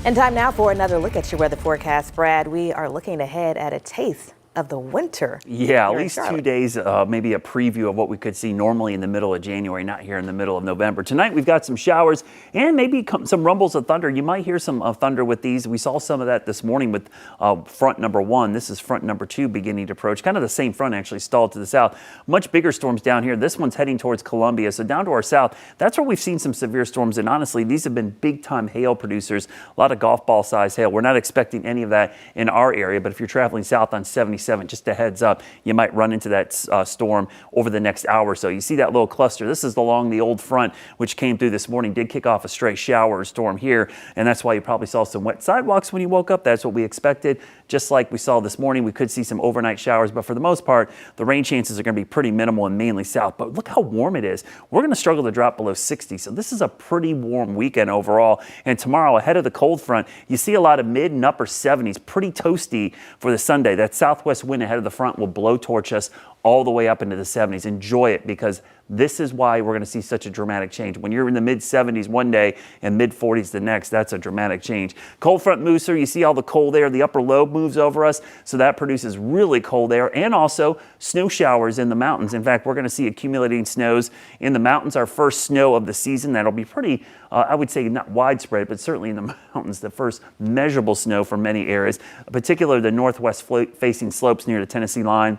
And time now for another look at your weather forecast, Brad. We are looking ahead at a taste of the winter. Yeah, at least 2 days, maybe a preview of what we could see normally in the middle of January, not here in the middle of November. Tonight we've got some showers and maybe some rumbles of thunder. You might hear some thunder with these. We saw some of that this morning with front number 1. This is front number 2 beginning to approach. Kind of the same front actually stalled to the south. Much bigger storms down here. This one's heading towards Columbia. So down to our south, that's where we've seen some severe storms. And honestly, these have been big time hail producers. A lot of golf ball size hail. We're not expecting any of that in our area, but if you're traveling south on 77, just a heads up, you might run into that storm over the next hour or so. You see that little cluster. This is along the old front, which came through this morning, did kick off a stray shower or storm here, and that's why you probably saw some wet sidewalks when you woke up. That's what we expected. Just like we saw this morning, we could see some overnight showers, but for the most part, the rain chances are going to be pretty minimal and mainly south. But look how warm it is. We're going to struggle to drop below 60, so this is a pretty warm weekend overall. And tomorrow, ahead of the cold front, you see a lot of mid and upper 70s, pretty toasty for the Sunday. That southwest wind ahead of the front will blow torch us all the way up into the 70s. Enjoy it, because this is why we're going to see such a dramatic change. When you're in the mid 70s one day and mid 40s the next, that's a dramatic change. Cold front moves through. You see all the cold air. The upper lobe moves over us, so that produces really cold air and also snow showers in the mountains. In fact, we're going to see accumulating snows in the mountains. Our first snow of the season. That'll be pretty, I would say not widespread, but certainly in the mountains, the first measurable snow for many areas, particularly the northwest facing slopes near the Tennessee line.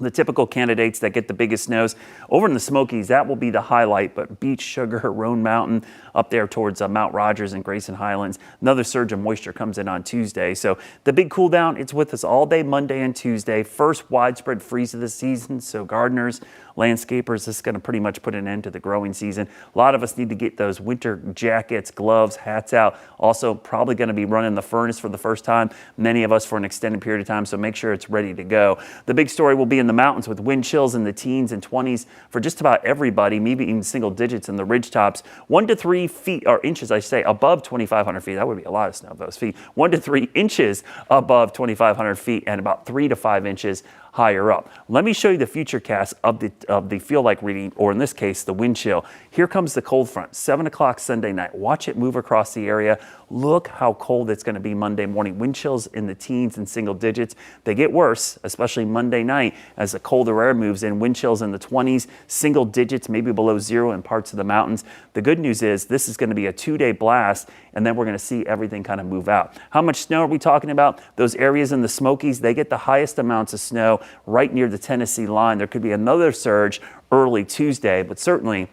The typical candidates that get the biggest snows over in the Smokies, that will be the highlight, but Beach, Sugar, Roan Mountain, up there towards Mount Rogers and Grayson Highlands. Another surge of moisture comes in on Tuesday. So the big cool down, it's with us all day Monday and Tuesday. First widespread freeze of the season. So gardeners, landscapers, this is going to pretty much put an end to the growing season. A lot of us need to get those winter jackets, gloves, hats out. Also probably going to be running the furnace for the first time. Many of us for an extended period of time. So make sure it's ready to go. The big story will be in the mountains with wind chills in the teens and 20s for just about everybody, maybe even single digits in the ridge tops. 1 to 3 feet or inches, I say, above 2,500 feet. That would be a lot of snow, those feet. 1 to 3 inches above 2,500 feet and about 3 to 5 inches higher up. Let me show you the future cast of the feel like reading, or in this case, the wind chill. Here comes the cold front, 7 o'clock Sunday night. Watch it move across the area. Look how cold it's going to be Monday morning. Wind chills in the teens and single digits. They get worse, especially Monday night as the colder air moves in. Wind chills in the 20s, single digits, maybe below 0 in parts of the mountains. The good news is this is going to be a 2-day blast, and then we're going to see everything kind of move out. How much snow are we talking about? Those areas in the Smokies, they get the highest amounts of snow right near the Tennessee line. There could be another surge early Tuesday, but certainly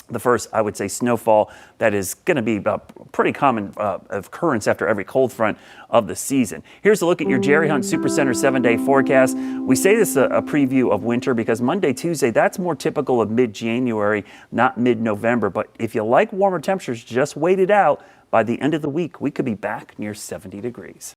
the first, I would say, snowfall that is going to be a pretty common occurrence after every cold front of the season. Here's a look at your Jerry Hunt Supercenter 7-day forecast. We say this is a preview of winter because Monday, Tuesday, that's more typical of mid-January, not mid-November. But if you like warmer temperatures, just wait it out. By the end of the week, we could be back near 70 degrees.